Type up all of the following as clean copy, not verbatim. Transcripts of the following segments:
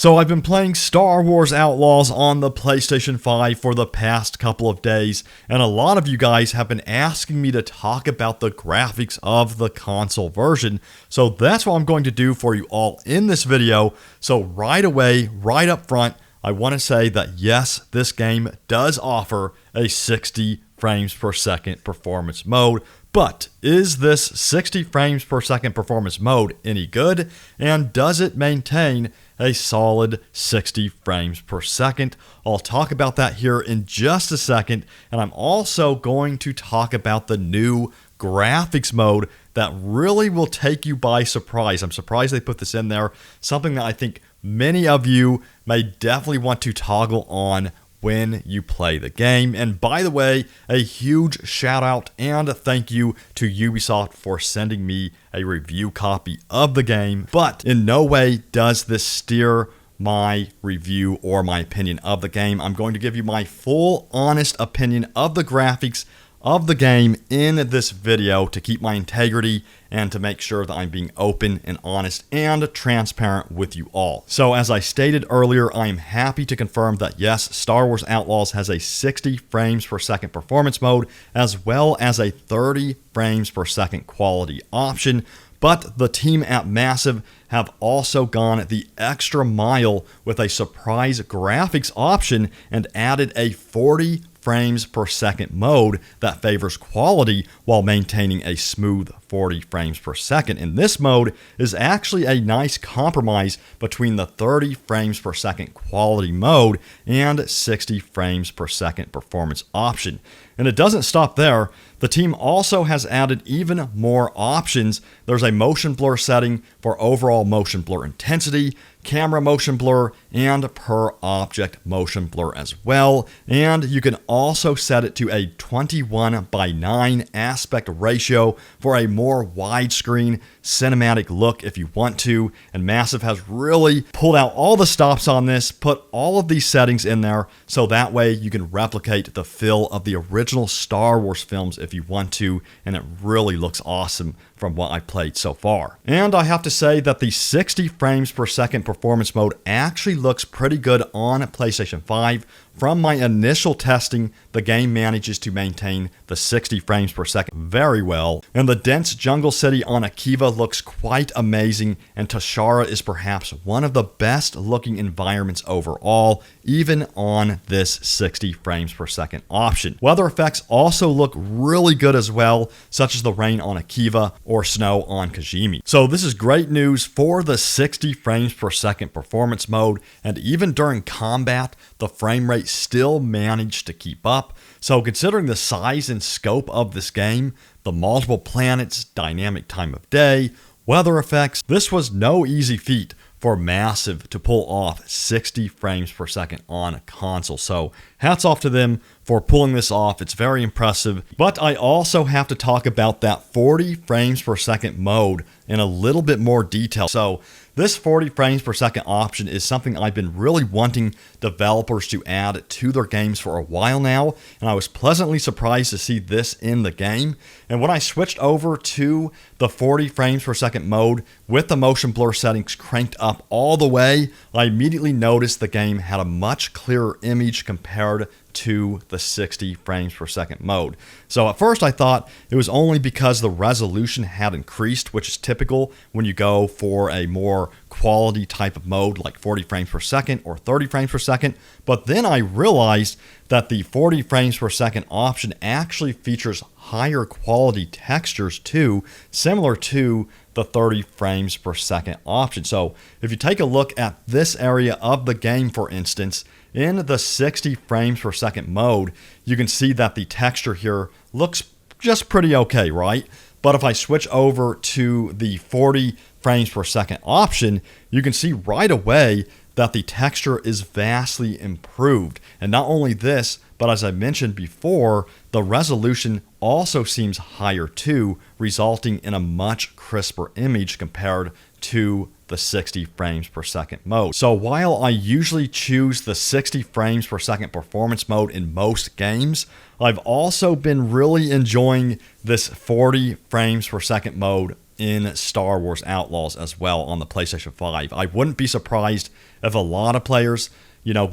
So I've been playing Star Wars Outlaws on the PlayStation 5 for the past couple of days, and a lot of you guys have been asking me to talk about the graphics of the console version, so that's what I'm going to do for you all in this video. So right away, right up front, I want to say that yes, this game does offer a 60 frames per second performance mode, but is this 60 frames per second performance mode any good, and does it maintain a solid 60 frames per second? I'll talk about that here in just a second, and I'm also going to talk about the new graphics mode that really will take you by surprise. I'm surprised they put this in there, something that I think many of you may definitely want to toggle on when you play the game. And by the way, a huge shout out and a thank you to Ubisoft for sending me a review copy of the game, but in no way does this steer my review or my opinion of the game. I'm going to give you my full honest opinion of the graphics of the game in this video to keep my integrity and to make sure that I'm being open and honest and transparent with you all. So as I stated earlier, I am happy to confirm that yes, Star Wars Outlaws has a 60 frames per second performance mode as well as a 30 frames per second quality option. But the team at Massive have also gone the extra mile with a surprise graphics option and added a 40 frames per second mode that favors quality while maintaining a smooth 40 frames per second. And this mode is actually a nice compromise between the 30 frames per second quality mode and 60 frames per second performance option. And it doesn't stop there. The team also has added even more options. There's a motion blur setting for overall motion blur intensity, camera motion blur, and per object motion blur as well. And you can also set it to a 21:9 aspect ratio for a more widescreen cinematic look if you want to. And Massive has really pulled out all the stops on this, put all of these settings in there, so that way you can replicate the feel of the original Star Wars films if you want to, and it really looks awesome from what I played so far. And I have to say that the 60 frames per second performance mode actually looks pretty good on PlayStation 5. From my initial testing, the game manages to maintain the 60 frames per second very well, and the dense jungle city on Akiva looks quite amazing, and Tashara is perhaps one of the best looking environments overall, even on this 60 frames per second option. Weather effects also look really good as well, such as the rain on Akiva or snow on Kajimi. So this is great news for the 60 frames per second performance mode, and even during combat, the frame rate still managed to keep up. So considering the size and scope of this game, the multiple planets, dynamic time of day, weather effects, this was no easy feat for Massive to pull off 60 frames per second on a console. So hats off to them for pulling this off. It's very impressive. But I also have to talk about that 40 frames per second mode in a little bit more detail. So this 40 frames per second option is something I've been really wanting developers to add to their games for a while now, and I was pleasantly surprised to see this in the game. And when I switched over to the 40 frames per second mode with the motion blur settings cranked up all the way, I immediately noticed the game had a much clearer image compared to the 60 frames per second mode. So at first I thought it was only because the resolution had increased, which is typical when you go for a more quality type of mode like 40 frames per second or 30 frames per second. But then I realized that the 40 frames per second option actually features higher quality textures too, similar to the 30 frames per second option. So if you take a look at this area of the game, for instance, in the 60 frames per second mode, you can see that the texture here looks just pretty okay, right? But if I switch over to the 40 frames per second option, you can see right away that the texture is vastly improved. And not only this, but as I mentioned before, the resolution also seems higher too, resulting in a much crisper image compared to the 60 frames per second mode. So while I usually choose the 60 frames per second performance mode in most games, I've also been really enjoying this 40 frames per second mode in Star Wars Outlaws as well on the PlayStation 5. I wouldn't be surprised if a lot of players,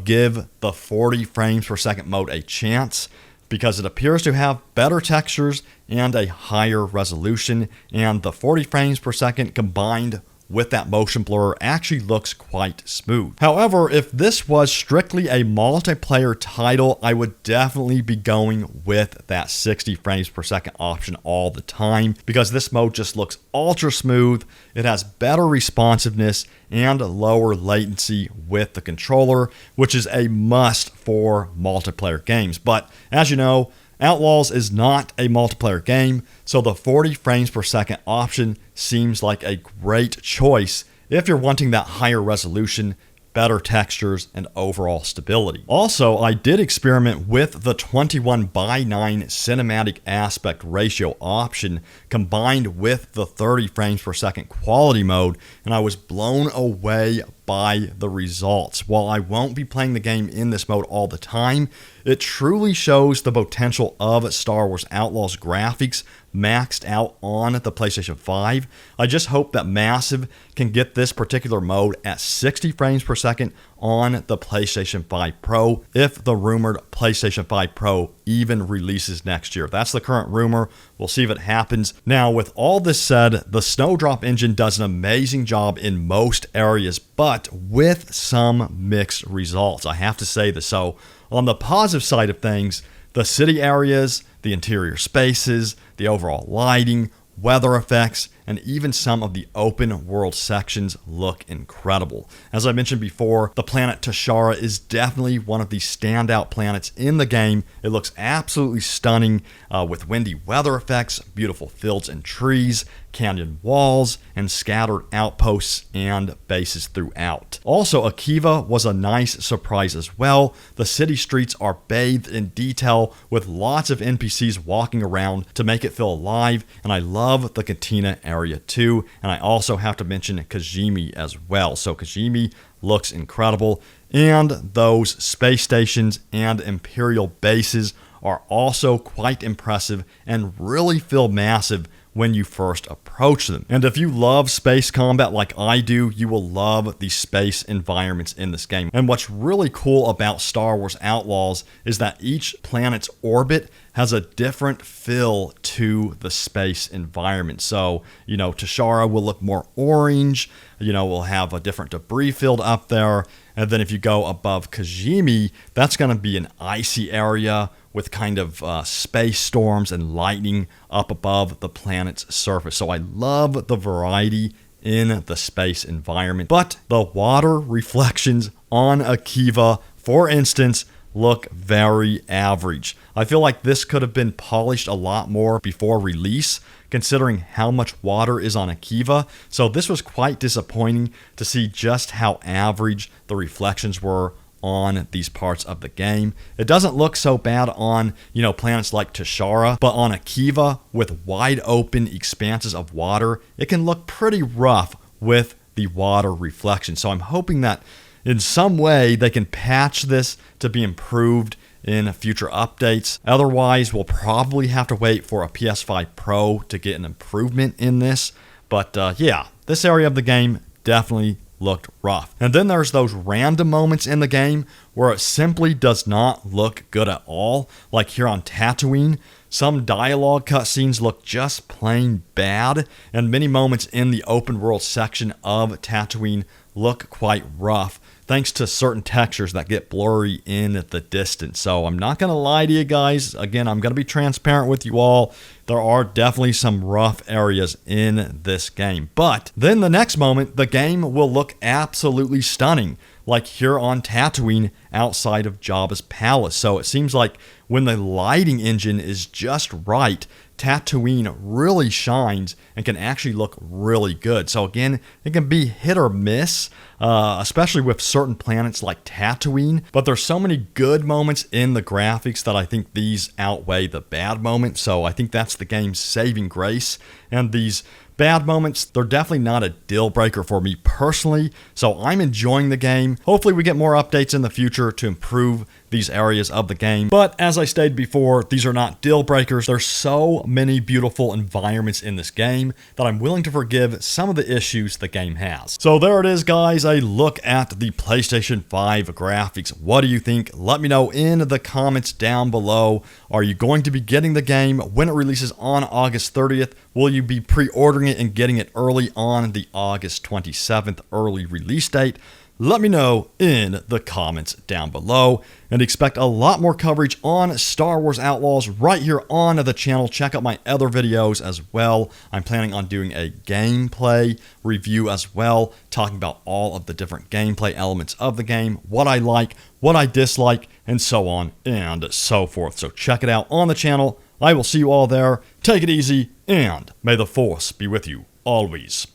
give the 40 frames per second mode a chance, because it appears to have better textures and a higher resolution, and the 40 frames per second combined with that motion blur actually looks quite smooth. However, if this was strictly a multiplayer title, I would definitely be going with that 60 frames per second option all the time, because this mode just looks ultra smooth. It has better responsiveness and lower latency with the controller, which is a must for multiplayer games. But as you know, Outlaws is not a multiplayer game, so the 40 frames per second option seems like a great choice if you're wanting that higher resolution, better textures, and overall stability. Also, I did experiment with the 21:9 cinematic aspect ratio option combined with the 30 frames per second quality mode, and I was blown away by the results. While I won't be playing the game in this mode all the time, it truly shows the potential of Star Wars Outlaws graphics maxed out on the PlayStation 5. I just hope that Massive can get this particular mode at 60 frames per second on the PlayStation 5 Pro, if the rumored PlayStation 5 Pro even releases next year. That's the current rumor. We'll see if it happens. Now, with all this said, the Snowdrop engine does an amazing job in most areas, but with some mixed results, I have to say this. So, on the positive side of things, the city areas, the interior spaces, the overall lighting, weather effects, and even some of the open world sections look incredible. As I mentioned before, the planet Tashara is definitely one of the standout planets in the game. It looks absolutely stunning with windy weather effects, beautiful fields and trees, canyon walls, and scattered outposts and bases throughout. Also, Akiva was a nice surprise as well. The city streets are bathed in detail with lots of NPCs walking around to make it feel alive, and I love the cantina area too. And I also have to mention Kajimi as well. So Kajimi looks incredible, and those space stations and Imperial bases are also quite impressive and really feel massive when you first approach them. And if you love space combat like I do, you will love the space environments in this game. And what's really cool about Star Wars Outlaws is that each planet's orbit has a different feel to the space environment. So, Tashara will look more orange, we'll have a different debris field up there. And then if you go above Kajimi, that's going to be an icy area with kind of space storms and lightning up above the planet's surface. So I love the variety in the space environment. But the water reflections on Akiva, for instance, look very average. I feel like this could have been polished a lot more before release, considering how much water is on Akiva. So this was quite disappointing to see just how average the reflections were on these parts of the game. It doesn't look so bad on, planets like Tashara, but on Akiva with wide open expanses of water, it can look pretty rough with the water reflection. So I'm hoping that in some way they can patch this to be improved in future updates. Otherwise, we'll probably have to wait for a PS5 Pro to get an improvement in this. But yeah, this area of the game definitely looked rough. And then there's those random moments in the game where it simply does not look good at all. Like here on Tatooine, some dialogue cutscenes look just plain bad, and many moments in the open world section of Tatooine look quite rough, thanks to certain textures that get blurry in the distance. So I'm not going to lie to you guys. Again, I'm going to be transparent with you all. There are definitely some rough areas in this game. But then the next moment, the game will look absolutely stunning, like here on Tatooine outside of Jabba's palace. So it seems like when the lighting engine is just right, Tatooine really shines and can actually look really good. So again, it can be hit or miss, especially with certain planets like Tatooine. But there's so many good moments in the graphics that I think these outweigh the bad moments. So I think that's the game's saving grace. And these bad moments, they're definitely not a deal breaker for me personally. So I'm enjoying the game. Hopefully we get more updates in the future to improve these areas of the game. But as I stated before, these are not deal breakers. There's so many beautiful environments in this game that I'm willing to forgive some of the issues the game has. So there it is, guys, a look at the PlayStation 5 graphics. What do you think? Let me know in the comments down below. Are you going to be getting the game when it releases on August 30th? Will you be pre-ordering it and getting it early on the August 27th early release date? Let me know in the comments down below, and expect a lot more coverage on Star Wars Outlaws right here on the channel. Check out my other videos as well. I'm planning on doing a gameplay review as well, talking about all of the different gameplay elements of the game, what I like, what I dislike, and so on and so forth. So check it out on the channel. I will see you all there. Take it easy, and may the Force be with you always.